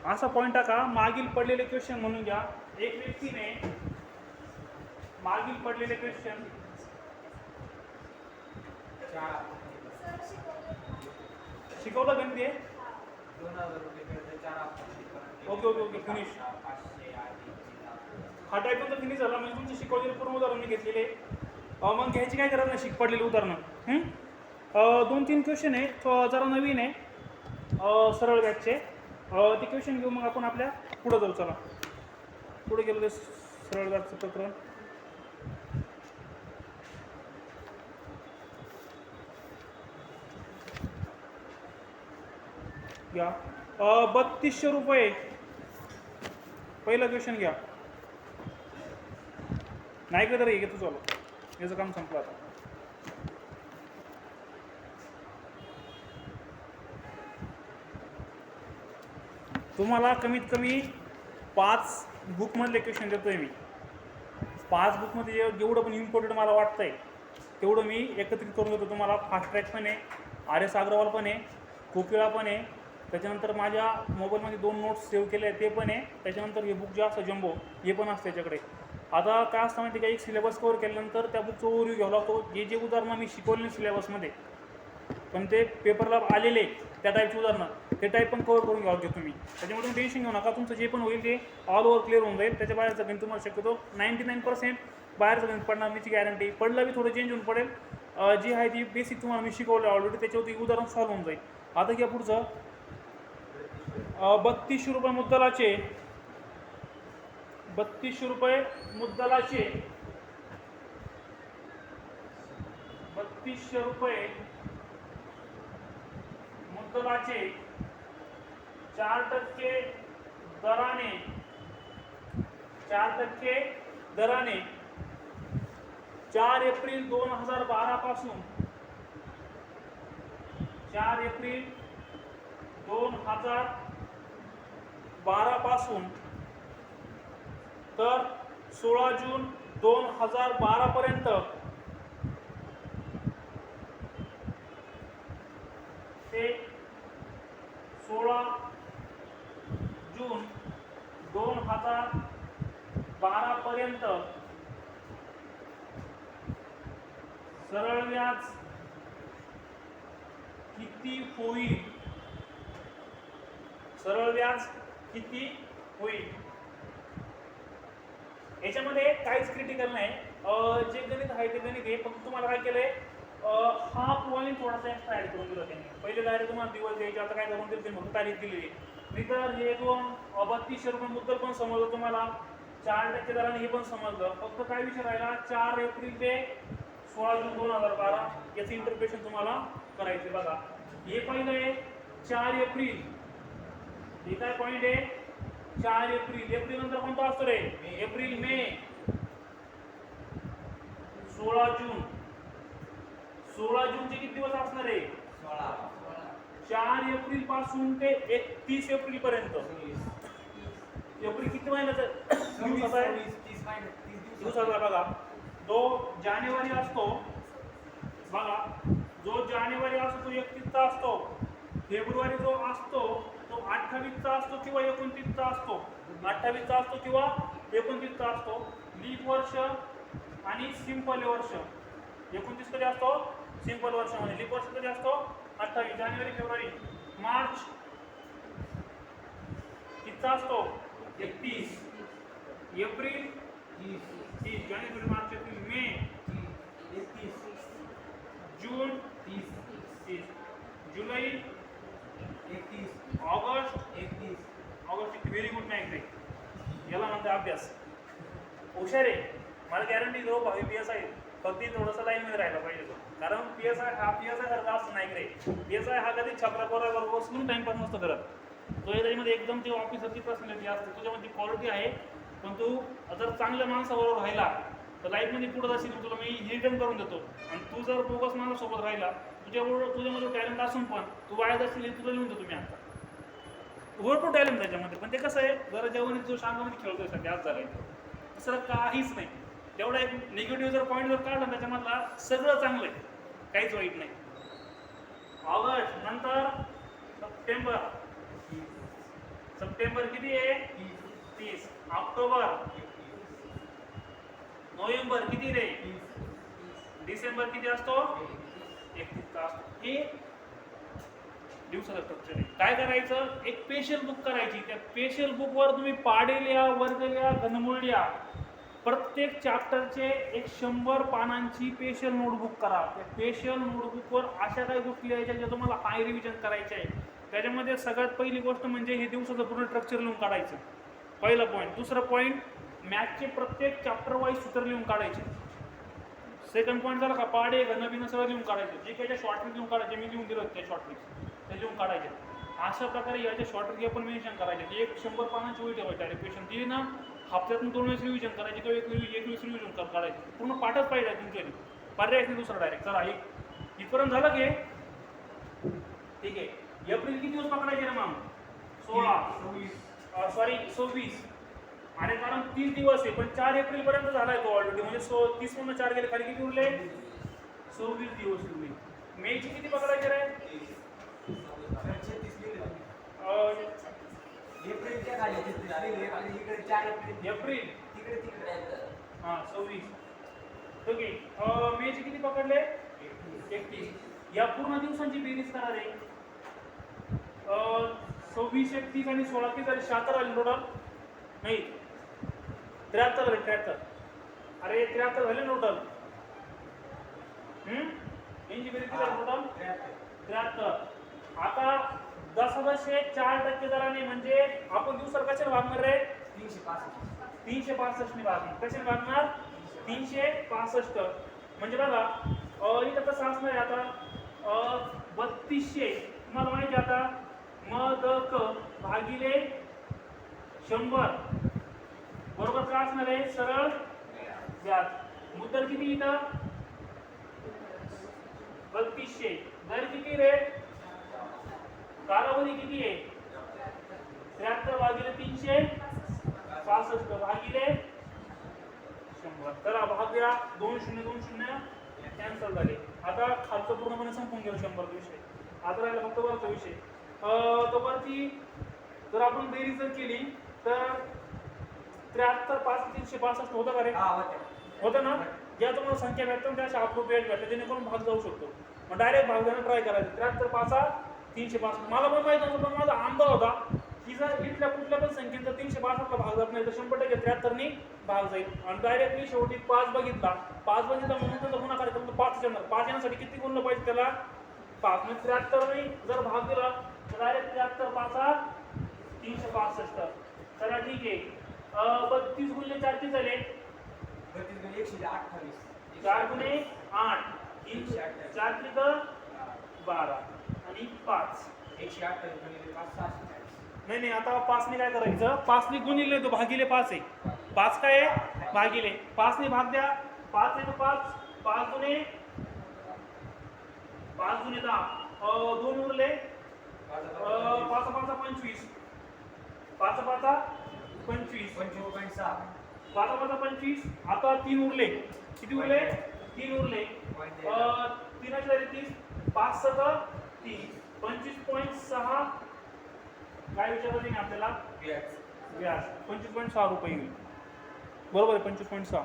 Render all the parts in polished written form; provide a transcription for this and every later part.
असा पॉईंट टाका, मागील पडलेले क्वेश्चन म्हणून घ्या. एक व्यक्तीने मागील पडलेले क्वेश्चन शिकवलं गणित आहे. 2000 रुपये 4 हप्ते. Okay okay okay finish. हा टाईप पण फिनिश झाला म्हणजे तुमचं शिकवलेलं पूर्ण उदाहरण मी घेतलेले. मग घ्यायची काय गरज नाही, शिक पडलेली उदाहरणं. 2-3 क्वेश्चन आहे, जरा नवीन आहे, सरळ व्याजचे. ते क्वेश्चन घेऊ, मग आपण आपल्या पुढं जाऊ. चला पुढे गेलो ते सरळ व्याजचं प्रकरण. घ्या 3200 रुपये. पहिला क्वेश्चन घ्या. नाही का तरी घेतो, चालू याचं काम संपलं आता. तुम्हाला कमीत कमी 5 बुकमधले क्वेश्चन देतोय मी. 5 बुकमध्ये जेवढं पण इम्पॉर्टंट मला वाटतंय तेवढं मी एकत्रित करून देतो तुम्हाला. फास्ट ट्रॅक पण आहे, RS अग्रवाल पण आहे, कोकिळा पण आहे. त्याच्यानंतर माझ्या मोबाईलमध्ये 2 नोट्स सेव्ह केले आहेत ते पण आहे. त्याच्यानंतर हे बुक जे असतं जम्बो हे पण असतं त्याच्याकडे. आता काय असतं माहिती का, एक सिलेबस कवर केल्यानंतर त्या बुकचं ओव्हरव्ह्यू घ्यावा लागतो. जे उदाहरणं मी शिकवले सिलेबसमध्ये पण ते पेपरला आलेले त्या टाईपची उदाहरणं, ते टाईप पण कवर करून घ्यावं तुम्ही. त्याच्यामुळे टेन्शन घेऊ नका, तुमचं जे पण होईल ते ऑल ओव्हर क्लिअर होऊन जाईल. त्याच्या बाहेरचं गणित तुम्हाला शक्यतो 99% बाहेरचं गणित पडणार नाही, गॅरंटी. पडलं बी थोडं चेंज होऊन पडेल. जी आहे ती बेसिक तुम्हाला मी शिकवलं ऑलरेडी, त्याच्यावरती उदाहरण सॉल्व्ह होऊन जाईल. आता घ्या पुढचं. 3200 रुपये मुद्दलाचे. 3200 रुपये मुद्दलाचे. 3200 रुपये मुद्दलाचे 4% दराने 4% दराने 4 एप्रिल 2012 पासून 4 एप्रिल 2012 पासून तर 16 जून 2012 पर्यंत ते 16 जून 2012 पर्यंत सरळ व्याज किती होईल? सरळ व्याज किती होईल? याच्यामध्ये काहीच क्रिटिकल नाही. जे गणित आहे ते गणित आहे, फक्त तुम्हाला काय केलंय, हा पॉईंट थोडासा एक्स्ट्रा ऍड करून दिला त्यांनी. पहिले डायरेक्ट तुम्हाला दिवस द्यायचे, आता काय करून दिलं ते म्हणून तारीख दिलेली. मी तर हे 3200 रुपये मुद्दल पण समजलं तुम्हाला, 4% दराने हे पण समजलं. फक्त काय विषय राहिला, 4 एप्रिल ते 16 जून 2012 याचं इंटरप्रिटेशन तुम्हाला करायचे. बघा हे पहिलं आहे 4 एप्रिल. हे काय पॉईंट आहे 4 एप्रिल. एप्रिल नंतर कोणता असतो रे? एप्रिल, मे, 16 जून. 16 जूनचे किती दिवस असणार आहे? 4 एप्रिल पासून ते 31 एप्रिल पर्यंत. एप्रिल किती महिन्याचा दिवस आहे? 30 दिवसाचा. बघा जो जानेवारी असतो, बघा जो जानेवारी असतो तो 31चा असतो. फेब्रुवारी जो असतो तो 28चा असतो किंवा 29चा असतो. 28चा असतो किंवा 29चा असतो. लीप वर्ष आणि सिंपल वर्ष. 29 कधी असतो? सिंपल वर्षामध्ये. लीप वर्ष कधी असतो? 28. जानेवारी, फेब्रुवारी, मार्च कितीचा असतो? 31. एप्रिल 30. जानेवारी, मार्च, एप्रिल, मे 31. जून 30. जुलै 31. ऑगस्ट 31. ऑगस्ट व्हेरी गुड मॅथ रे, याला म्हणते अभ्यास. हुशार आहे. मला गॅरंटी दो भावी PSI फक्त थोडंसं लाईनमध्ये राहिला पाहिजे तो. कारण PSI हा PSI सारखा असं नाही रे. PSI हा कधी छपरा बरोबर बसून टाइमपास नसतो करत. तो याच्यामध्ये एकदम ते ऑफिसरची पर्सनॅलिटी असते, तुझ्यामध्ये क्वालिटी आहे. पण तू जर चांगल्या माणसाबरोबर राहिला तर लाईफमध्ये पुढे जाशील. तुला मी रिटर्न करून देतो. आणि तू जर बोगस माणसासोबत राहिला, तुझ्यामध्ये टॅलेंट असून पण तू वायात असतील हे तुला लिहून देतो मी आता. भरपूर टॅलेंट त्याच्यामध्ये, पण ते कसं आहे जरा जेवण जो शांतमध्ये खेळतोय सध्या आज झालाय, दुसरं काहीच नाही. तेवढा एक निगेटिव्ह जर पॉईंट जर काढला त्याच्यामधला सगळं चांगलं आहे, काहीच वाईट नाही. ऑगस्ट नंतर सप्टेंबर सप्टेंबर किती आहे 30. ऑक्टोबर, नोव्हेंबर किती रे, डिसेंबर किती असतो 31 असतो. हे दिवसाचं स्ट्रक्चर आहे. काय करायचं, एक स्पेशल बुक करायची. त्या स्पेशल बुकवर तुम्ही पाढे लिहा, वर्ग लिहा, घनमूळ लिहा. प्रत्येक चॅप्टरचे एक 100 पानांची स्पेशल नोटबुक करा. त्या स्पेशल नोटबुकवर अशा काही गोष्टी लिहायच्या ज्या तुम्हाला हाय रिव्हिजन करायच्या आहे. त्याच्यामध्ये सगळ्यात पहिली गोष्ट म्हणजे हे दिवसाचं पूर्ण स्ट्रक्चर लिहून काढायचं, पहिला पॉईंट. दुसरं पॉईंट, मॅथचे प्रत्येक चॅप्टर वाईज सूत्र लिहून काढायचे. सेकंड पॉईंट झाला का, पाढे घनबिन सगळं लिहून काढायचं. जे काही शॉर्ट ट्रिक लिहून काढायचे, मी लिहून दिलं त्या शॉर्ट ट्रिक्स ते लिहून काढायचे. अशा प्रकारे याच्या शॉर्ट ट्रिक आपण मेन्शन करायचे. एक 100 पानांची वही ठेवायची. डायरेक्शन दिली ना, हप्त्यातून 2 वेळेस रिव्हिजन करायची किंवा 1 वेळेस रिव्हिजन काढायची. पूर्ण पाठच पाहिजे तुमच्या पर्याय नाही दुसरा डायरेक्ट. चला एक इथपर्यंत झालं की ठीक आहे. एप्रिल किती दिवस पकडायचे ना मग 26. आणि कारण 30 दिवस आहे, पण 4 एप्रिल पर्यंत झालाय तो ऑलरेडी. म्हणजे 30 मधून 4 गेले, खाली किती उरले 26 दिवस उरले. मेची किती पकडायचे रे, एप्रिल हा 26. ओके. मेचे किती पकडले 31. या पूर्ण दिवसांची बेरीज करा रे. 26, 31 आणि 16 किती झाले, 76 आले टोटल. नाही 73 झाले, 73. अरे 73 झाले टोटल. यांची बेरीज किती झाली टोटल 73. आता 10.4% दराने म्हणजे आपण दिवसाला कशाने भागणार रे, 365 ने भागणार. कशाने भागणार 365. म्हणजे बघा इथं कसं असणार आहे आता 3200. तुम्हाला माहिती आहे आता मदक भागिले 100 बरोबर काय असणार आहे, सरळ व्याज. मुद्दल किती इथं 3200. दर किती रे, कालावधी किती आहे 73 भागिले 365 भागिले 100. चला भाग द्या. 2 0 2 0 कॅन्सल झाले. आता खालचं पूर्णपणे संपून गेलं 100 विषय. आता राहिला फक्त वरचा विषय. तर वरती जर आपण बेरीज जर केली तर 73 5 365 होतं का रे, होतं ना. ज्या तुम्हाला संख्या भेटतात त्या अशा अप्रोप्रिएट भेटतात, जेणेकरून भाग जाऊ शकतो. मग डायरेक्ट भाग देणं ट्राय करायचं. 73 5 365. मला पण माहित नव्हतं, पण माझा अंदाज होता की जर इथल्या कुठल्या पण संख्येचा 365 भाग जात नाही तर 100% 73 ने भाग जाईल. आणि डायरेक्ट मी शेवटी 5 बघितला म्हणून त्याचा गुणाकार केला. 5 येणार. 5 येण्यासाठी किती गुणलं पाहिजे त्याला 5. म्हणजे 73 ने जर भाग दिला तर डायरेक्ट 73 5 365. चला ठीक आहे. 32 गुणिले 4 किती झाले, 4 गुणे 8 4 त्रिक 12 आणि 5 नाही आता 5 ने काय करायचं, 5 ने गुणिले तो भागिले 5 आहे. 5 काय आहे भागिले 5 ने भाग द्या. 5 आहे 5 5 गुणे 10 2 उरले 5 5 25 5 5 25 25.6 5 5 25. आता 3 उरले. किती उरले 3 उरले. 3 झाले 30. 5 7 30 25.6. काय विचारलं नाही आपल्याला व्याज 25.6 रुपये येईल. बरोबर आहे 25.6.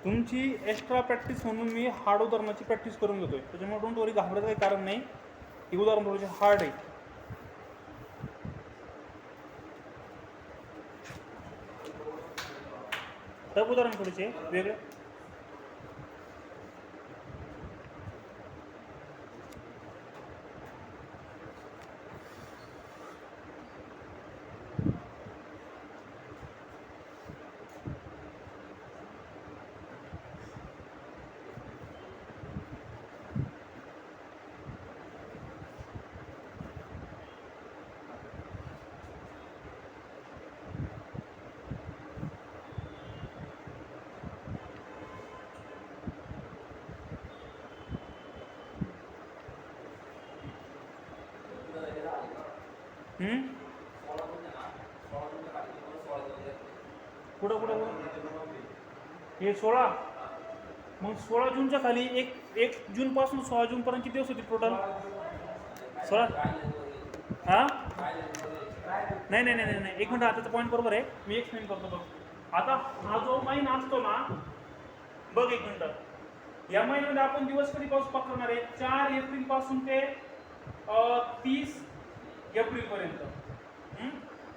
तुमची एक्स्ट्रा प्रॅक्टिस म्हणून मी हार्ड उदाहरणाची प्रॅक्टिस करून घेतोय. त्याच्यामुळे डोंट वरी, घाबरायचं काही कारण नाही. ही उदाहरण थोडीशी हार्ड आहे. टफ उदाहरण थोडेसे वेगळे. हम्म? कुठं कुठं कुठं हे 16. मग 16 जूनच्या खाली एक जून पासून 16 जून पर्यंत किती दिवस होते टोटल? 16. हा नाही नाही नाही नाही नाही, एक मिनिट. आताचा पॉईंट बरोबर आहे, मी एक्सप्लेन करतो बघ. आता हा जो महिना असतो ना, बघ एक मिनिट. या महिन्यामध्ये आपण दिवस कधी पासून पकडणार आहे? 4 एप्रिल पासून ते 30 एप्रिल पर्यंत.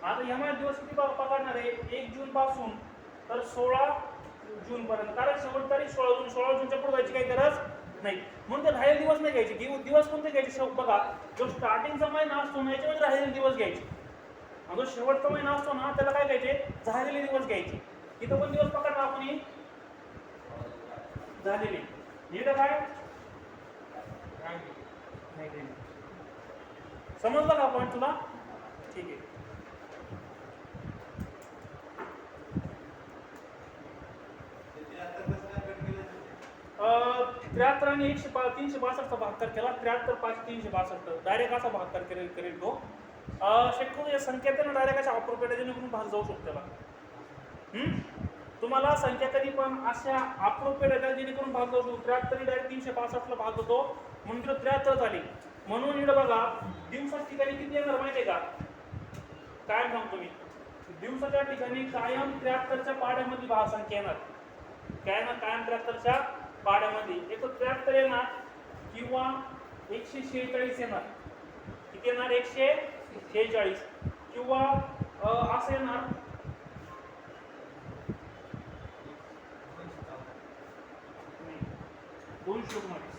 आता या महिन्यात दिवस किती पकडणार आहे? 1 जून पासून तर 16 जून पर्यंत. कारण शेवट तारीख 16 जून. 16 जूनच्या पुढे जायची काही गरज नाही. म्हणून ते राहिलेले दिवस नाही घ्यायचे. दिवस कोणते घ्यायचे? बघा, जो स्टार्टिंगचा महिना असतो ना, याच्यामध्ये राहिलेले दिवस घ्यायचे. आणि जो शेवटचा महिना असतो ना, त्याला काय घ्यायचे? झालेले दिवस घ्यायचे. इथं पण दिवस पकडणार आपण झालेले. इथं काय नाही. समजलं का पॉईंट तुला? ठीक आहे. त्र्याहत्तर आणि 362 भागाकार केला. 73 5 362 डायरेक्ट असा भागाकार करेल तो. शक्यतो या संख्येत ना डायरेक्ट अशा अप्रोप्रिएट जेणेकरून भाग जाऊ शकतो त्याला. तुम्हाला संख्या कधी पण अशा अप्रोप्रिएट आहे जेणेकरून भाग जाऊ शकतो. 73 डायरेक्ट 362 ला भाग होतो म्हणून तिला 73 झाली. म्हणून इकडे बघा, दिवसाच्या ठिकाणी किती येणार माहिती आहे का? काय सांगतो मी, दिवसाच्या ठिकाणी कायम 73च्या पाड्यामध्ये भाग संख्या येणार. काय ना, कायम 73च्या पाड्यामध्ये एक 73 येणार किंवा 146 येणार. किती येणार? 146 किंवा असं येणार 219.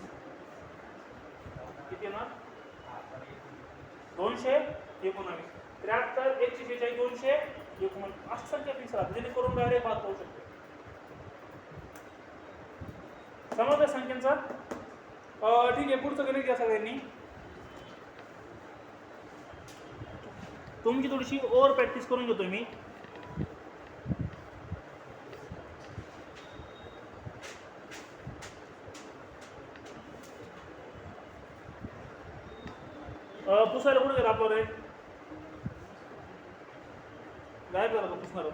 किती येणार? 219. 73 146 219 अशी संख्या फिक्स राहते जेणेकरून डायरेक्ट भाग होऊ शकतो. समजलं संख्यांचा? ठीक आहे. पुढचं गणित घ्या सगळ्यांनी. तुमची थोडीशी ओव्हर प्रॅक्टिस करून घेतो मी. पुसायला कुठे गेला आपलं रे? गायब झाला तो पुसणार.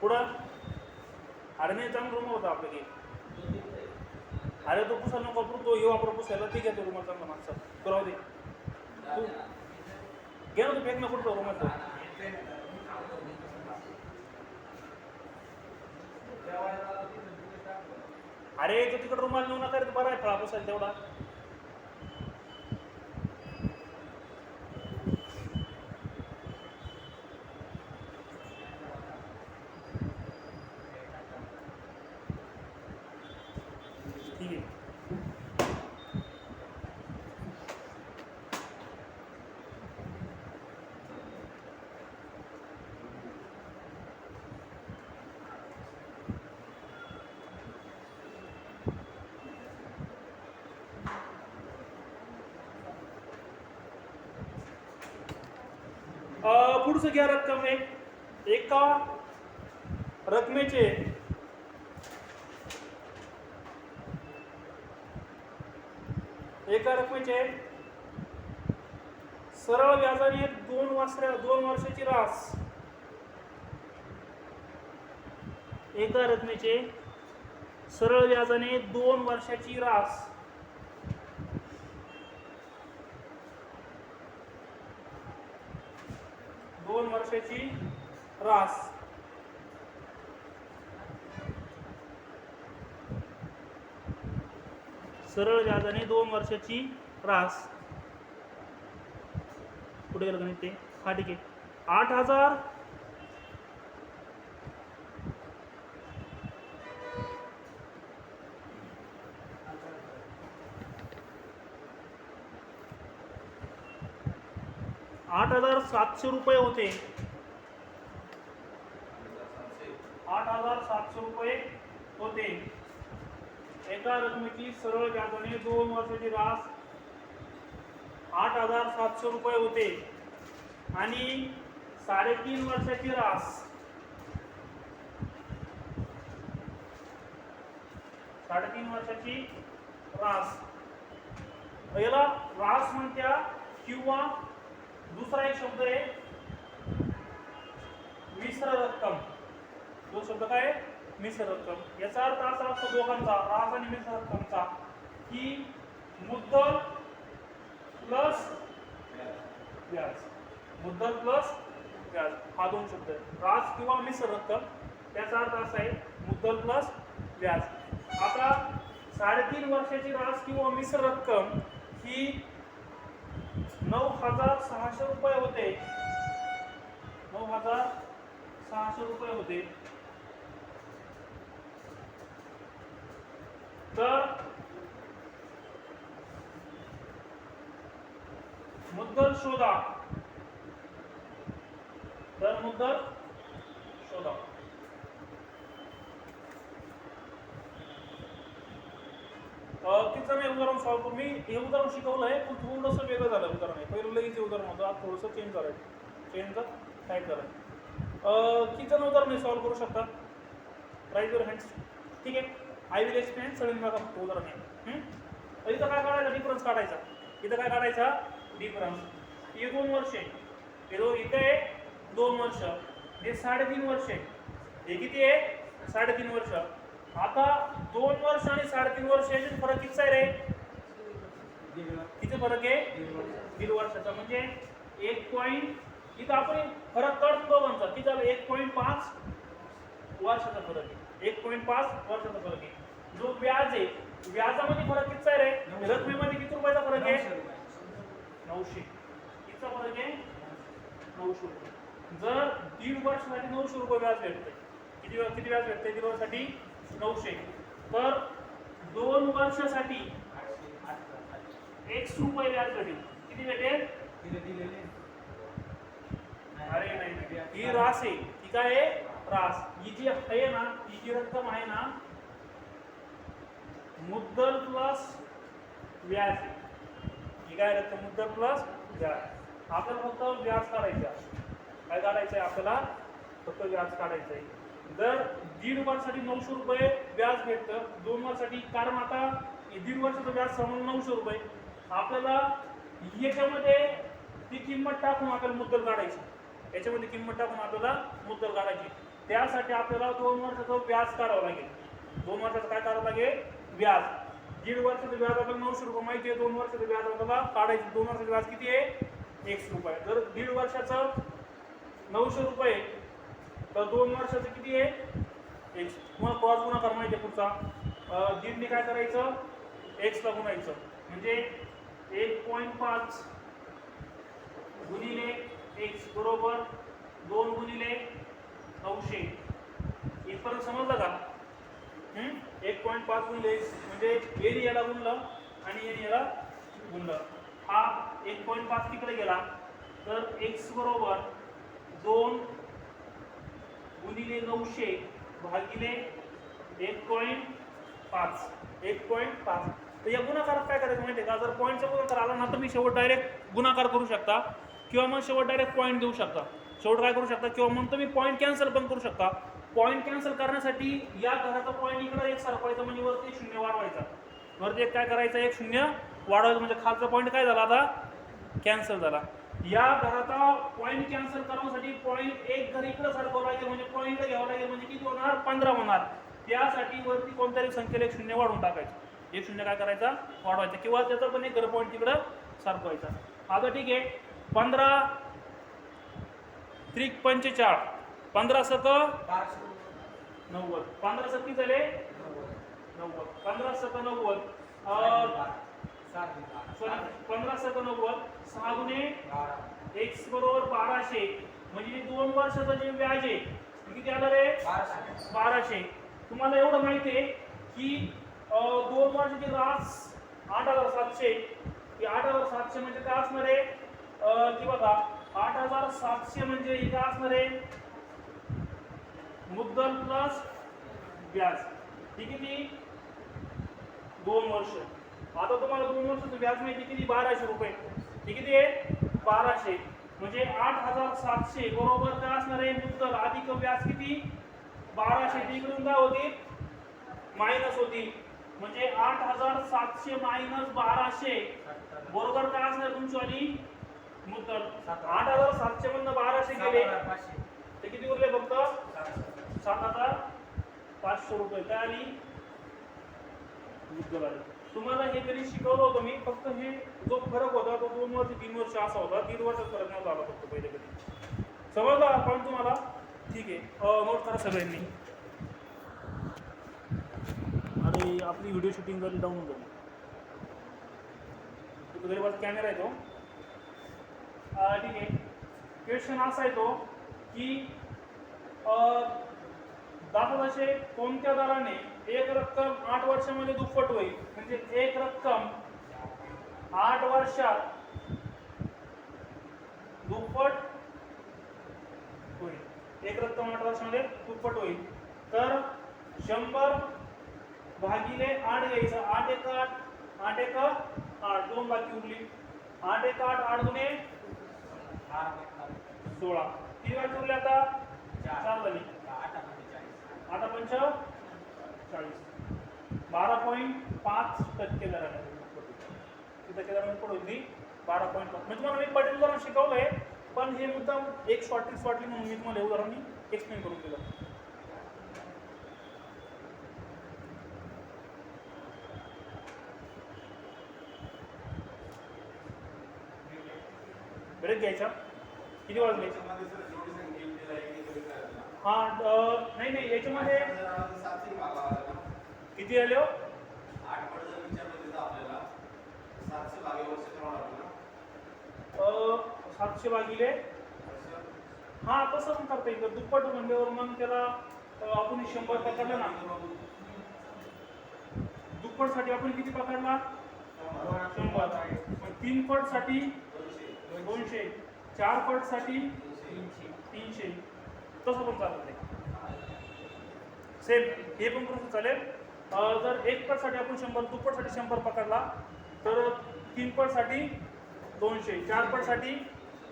पुढं अरे नाही, चांगला रूम होता आपल्या की. अरे तो पुसायला नको वापरू, तो हे वापरू पुसायला. ठीक आहे, तो रूम चांगला माणसा तो राहू दे. तू घे ना, तू फेक ना कुठं रूमात. अरे तो तिकडे रुमाल नेऊ नका रे, बरा आहे फळा पुसायला तेवढा. ठीक आहे. पुढचं घ्या रक्कम. एका रकमेचे सरळ व्याजाने 2 वर्षाची रास. एका रकमेचे सरळ व्याजाने 2 वर्षाची रास. सरळ व्याजाने 2 वर्षाची रास. कुठे गेलं गणित ते? हा ठीक आहे. 8,000 8,700 रुपये होते. 8,700 रुपये होते. एका रकमेची सरळ व्याजाने 2 वर्षाची रास 8,700 रुपये होते आणि 3.5 वर्षाची रास 3.5 वर्षाची रास. याला रास म्हणत्या किंवा दुसरा एक शब्द आहे मिश्र रक्कम. तो शब्द काय आहे? मिश्र रक्कम. याचा अर्थ असा असतो दोघांचा, रास आणि मिश्र रक्कमचा, की मुद्दल प्लस व्याज. मुद्दल प्लस व्याज हा दोन शब्द आहे. रास किंवा मिश्र रक्कम त्याचा अर्थ असा आहे मुद्दल प्लस व्याज. आता 3.5 वर्षाची रास किंवा मिश्र रक्कम ही 9,600 रुपये होते. 9,600 रुपये होते. तर मुद्दल शोधा. तर मुद्दल शोधा. किती जण हे उदाहरण सॉल्व्ह करू. मी हे उदाहरण शिकवलंय पण थोडंसं वेगळं झालं उदाहरण आहे. पहिलं लगेच हे उदाहरण होतं, आज थोडंसं चेंज करायचं. चेंज टाईप करायचं. किती जण उदाहरण सॉल्व्ह करू शकतात? Rise your hands. ठीक आहे, आय विल एक्सप्लेन. सगळ्यांनी बघा फक्त उदाहरण आहे. तर इथं काय काढायचा? डिफरन्स काढायचा. इथं काय काढायचा? डिफरन्स. हे 2 वर्ष आहे. इथे 2 वर्ष. हे 3.5 वर्ष आहे. हे किती आहे? 3.5 वर्ष. आता 2 वर्ष आणि 3.5 वर्ष याच्यात फरक किती आहे रे? किती फरक आहे? 1.5 वर्षाचा. म्हणजे 1 पॉईंट इथं आपण फरक काढतो दोघांचा. किती झालं? 1.5 वर्षाचा फरक आहे. 1.5 वर्षाचा फरक आहे. जो व्याज आहे, व्याजामध्ये फरक किती आहे रे? रकमेमध्ये किती रुपयाचा फरक आहे? 900. कितीचा फरक आहे? 900 रुपये. जर 1.5 वर्षासाठी 900 रुपये व्याज भेटते. किती व्याज भेटते 1.5 वर्षासाठी? 900. तर 2 वर्षासाठी 100 रुपये व्याज भेटेल. किती भेटेल? अरे नाही, ही रास आहे. ही काय आहे? रास. ही जी आहे ना, ही जी रक्कम आहे ना, मुद्दल प्लस व्याज. ही काय रक्कम? मुद्दल प्लस व्याज. आपल्याला फक्त व्याज काढायचं. काय काढायचं आहे आपल्याला? फक्त व्याज काढायचं आहे. जर 1.5 वर्षासाठी 900 रुपये व्याज भेटतं, 2 वर्षासाठी, कारण आता 1.5 वर्षाचं व्याज समोर 900 रुपये. आपल्याला याच्यामध्ये ती किंमत टाकून आपल्याला मुद्दल काढायची. याच्यामध्ये किंमत टाकून आपल्याला मुद्दल काढायची. त्यासाठी आपल्याला 2 वर्षाचं व्याज काढावं लागेल. 2 वर्षाचं काय काढावं लागेल? व्याज. 1.5 वर्षाचं व्याज आपल्याला 900 रुपये माहिती आहे. 2 वर्षाचं व्याज आपल्याला काढायचं. 2 वर्षाचं व्याज किती आहे? 100 रुपये. जर 1.5 वर्षाचं 900 रुपये, तर 2 वर्षाचं किती आहे? 100. तुम्हाला क्रॉस गुणाकार माहिती आहे पुढचा. 1.5 ने काय करायचं? x ला गुणायचं. म्हणजे 1.5 गुणिले x बरोबर 2 गुणिले 900. इथपर्यंत समजलं का? 1.5 गुणिले x म्हणजे एने याला गुणलं आणि एने याला गुणलं. हा 1.5 तिकडे गेला, तर x बरोबर 2 गुणिले 900 भागिले 1.5. 1.5. तर या गुणाकारात काय करायचं माहिती आहे का? जर पॉईंटचा गुणाकार आला ना, तर मी शेवट डायरेक्ट गुणाकार करू शकता, किंवा मग शेवट डायरेक्ट पॉईंट देऊ शकता. शेवट काय करू शकता, किंवा मग तुम्ही पॉईंट कॅन्सल पण करू शकता. पॉईंट कॅन्सल करण्यासाठी या घराचा पॉईंट इकडे 1 सरकवायचा, म्हणजे वरती 0 वाढवायचा. वरती 1 काय करायचं? 1 0 वाढवायचं. म्हणजे खालचा पॉईंट काय झाला? आता कॅन्सल झाला. या घराचा पॉईंट कॅन्सल करण्यासाठी पॉईंट 1 घर इकडे सरकवावं लागेल, म्हणजे पॉईंट घ्यावं लागेल. म्हणजे किती होणार? 15 होणार. त्यासाठी वरती कोणत्याही संख्येला 1 0 वाढवून टाकायचं. 1 0 काय करायचा? वाढवायचा. किंवा त्याचा पण एक घर पॉईंट तिकडं सरकवायचा. आता ठीक आहे. 15 त्रिक 45. 15 सक 90. 15 सक किती झाले? 90. 15 सक 90. 15 सक 90. 6 गुणे x बरोबर 1200. म्हणजे 2 वर्षाचं जे व्याज आहे किती आलं रे? 1200. तुम्हाला एवढं माहिती आहे की 2 वर्षाची रास 8700. 8700 म्हणजे काय असणार आहे? की बघा 8700 म्हणजे हे काय असणार आहे? मुद्दल प्लस व्याज. ही किती? 2 वर्ष. आता तुम्हाला 2 वर्षाचं व्याज माहिती किती? 1200 रुपये. हे किती आहे? 1200. म्हणजे 8700 बरोबर काय असणार आहे? मुद्दल अधिक व्याज किती? 1200. इकडून काय होती? मायनस होती. म्हणजे 8700 मायनस 1200 बरोबर काय असणार तुमची वाली? मुद्दल 8,700 मधनं 1200 गेले 7,500. ते किती उरले फक्त 7,500 रुपये काय आली मुद्दल आली. तुम्हाला हे तरी शिकवलं होतं मी, फक्त हे जो फरक होता तो 2 वर्ष 3 वर्ष असा होता, 1.5 वर्षाचा फरक नव्हता आला फक्त पहिले कधी. समजला पण तुम्हाला? ठीक आहे, नोट करा सगळ्यांनी. आणि आपली व्हिडिओ शूटिंग झाली डाऊन झाली. गरीबाचा कॅमेरा आहे तो. ठीक आहे, क्वेश्चन असा आहे तो की दाखवताशे कोणत्या दराने एक रक्कम 8 वर्षामध्ये दुप्पट होईल. म्हणजे एक रक्कम 8 वर्षात दुप्पट होईल. एक रक्कम 8 वर्षामध्ये दुप्पट होईल. तर 100 भागिले 8 घ्यायचं. 8 एक 8, 8 एक 8, 2 बाकी उरली. 8 एक 8, 8 दुने 16. किती बाकी उरले आता? 4 झाली. 8 पंच 40. 12.5% दराने किती दराने पडली? 12.5. म्हणजे तुम्हाला मी पटेल उदाहरण शिकवलंय, पण हे मुद्दाम एक शॉर्टली म्हणून मी तुम्हाला उदाहरण एक्सप्लेन करून दिलं. ब्रेक घ्यायचा. किती वाजले? हा नाही याच्यामध्ये किती आले हो? 700 भागिले हा तसं पण करता येईल. दुप्पट म्हणल्यावर मग त्याला आपण 100 पकडलं ना. दुप्पट साठी आपण किती पकडला? 100. 3 पट साठी 200, 4 पट साठी 300. तसं पण चालत सेम हे पण करून चालेल. जर 1 पट साठी आपण 100, दुप्पट साठी 100 पकडला तर 3 पट साठी 200, 4 पट साठी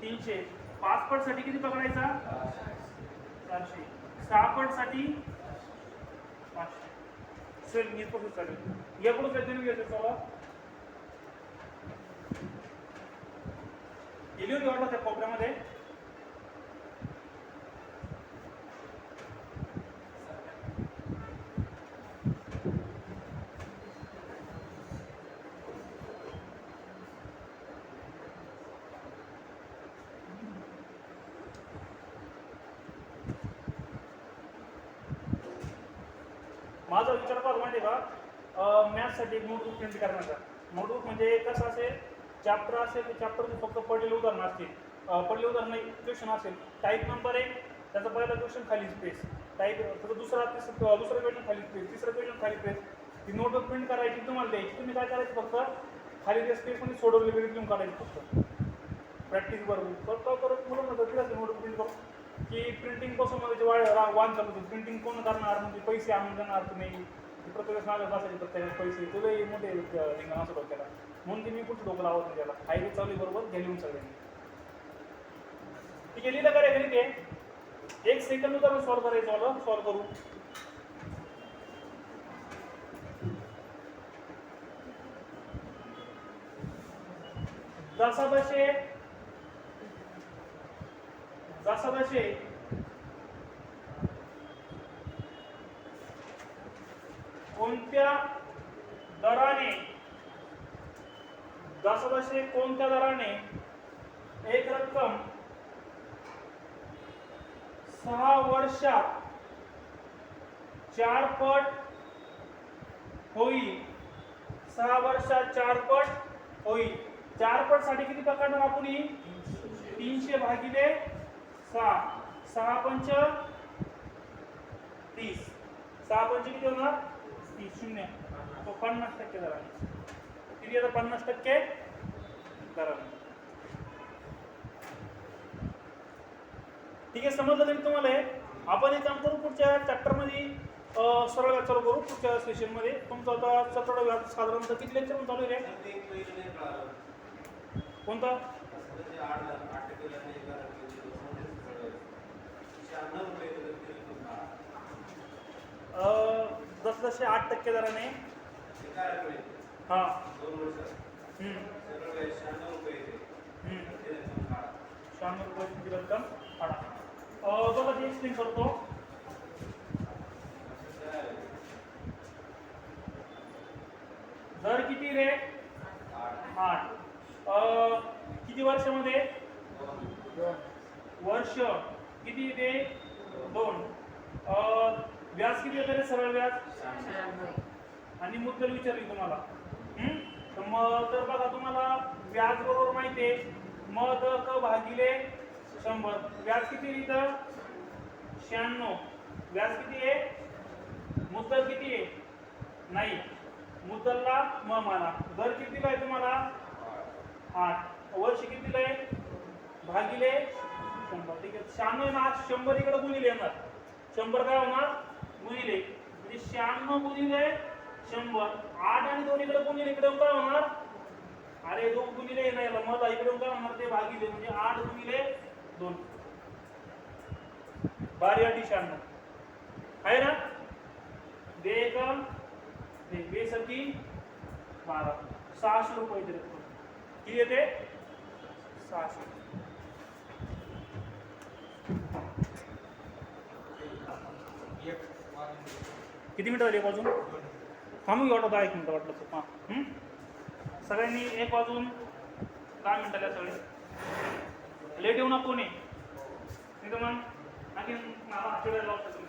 300, 5 पट साठी किती पकडायचा? 400, 6 पट साठी 500. सेम हे पण चालेल. याकडून काहीतरी घ्यायचं. चला लिहून घेऊ त्या कोपऱ्यामध्ये. माझा विचार करा माहिती का, मॅथ्ससाठी एक नोटबुक प्रिंट करण्याचा. नोटबुक म्हणजे कसं असेल, चॅप्टर असेल ते चॅप्टरचे फक्त पडलेले उदाहरण असतील. पडलेले उदाहरण क्वेश्चन असेल, टाईप नंबर 1 त्याचा पहिला क्वेश्चन खाली स्पेस, टाईप दुसरा क्वेश्चन खाली स्पेस, तिसरा क्वेश्चन खाली स्पेस. ती नोटबुक प्रिंट करायची तुम्हाला द्यायची. तुम्ही काय करायचं फक्त खाली त्या स्पेसमध्ये सोडवले वगैरे तुम्ही काढायचं फक्त प्रॅक्टिस बरोबर करत मुलं म्हणतात नोटबुक प्रिंट करू की प्रिंटिंग पासून मध्ये वान चालू होतं. प्रिंटिंग कोण करणार, म्हणजे पैसे आणून देणार तुम्ही, प्रत्येक नागरिक असायचे प्रत्येक पैसे तुला मोठे रिंगण असं डोक्याला. म्हणून ते मी कुठं डोकं लावत नाही त्याला. हायवे चालू बरोबर घ्या लिहून सगळ्यांनी. ठीक आहे, लिहिलं का रे घरी ते 1 सेकंद उदाहरण सॉल्व्ह करायचं मला. सॉल्व्ह करू. जसाजसे कोणत्या दराने एक रक्कम 6 वर्षात 4 पट होईल. 6 वर्षात 4 पट होईल. 4 पट साठी किती पकडणार आपण? 300 भागिले 6, 6 पंच 30, 6 पंच किती होणार? 30. 0 तो 50% दराने. किती आता? 50% दराने. ठीक आहे, समजलं तरी तुम्हाला? आपण एक काम करू, पुढच्या चॅप्टरमध्ये सरळ चालू करू. पुढच्या सेशनमध्ये तुमचं आता 17 साधारणतः किती लेक्चर चालू आहे रे? कोणता? जसे 8% दराने. हा ₹96 ची रक्कम काढा. बघा ते एक्सप्लेन करतो. दर किती रे? 8. किती वर्षामध्ये? 2 वर्ष. किती येते? 2. व्याज किती येते रे सरळ व्याज? 96. आणि मुद्दल विचारली तुम्हाला. तर मग तर बघा तुम्हाला व्याज बरोबर माहिती आहे. मद क भागिले 100. व्याज किती इथं? 96. व्याज किती आहे? मुद्दल किती आहे? नाही. मुद्दलला म माना. दर कितीला आहे तुम्हाला? 8. वर्ष कितीला आहे? भागिले 100. ठीक आहे. 96 ना 100 इकडे गुणिले येणार. 100 काय होणार? गुणिले. म्हणजे 96 गुणिले 100. 8 आणि 2 इकडे गुणिले इकडे काय होणार? अरे 2 गुणिले नाही मला इकडे काय होणार? ते भागिले म्हणजे 8 गुणिले 2. 12 96 आहे ना? दे का? दे 2 सकी 12. 600 रुपये येते रक्कम. किती येते? 600. किती मिनिटं झाली एक वाजून? थांबून घेऊ आता 1 मिनिट वाटलं तर. हां सगळ्यांनी 1 वाजून 10 मिनिटाला सगळे लेट येऊ नको कोणी. नाही तर मग आणखी मला आठवड्याला लावू शकतो.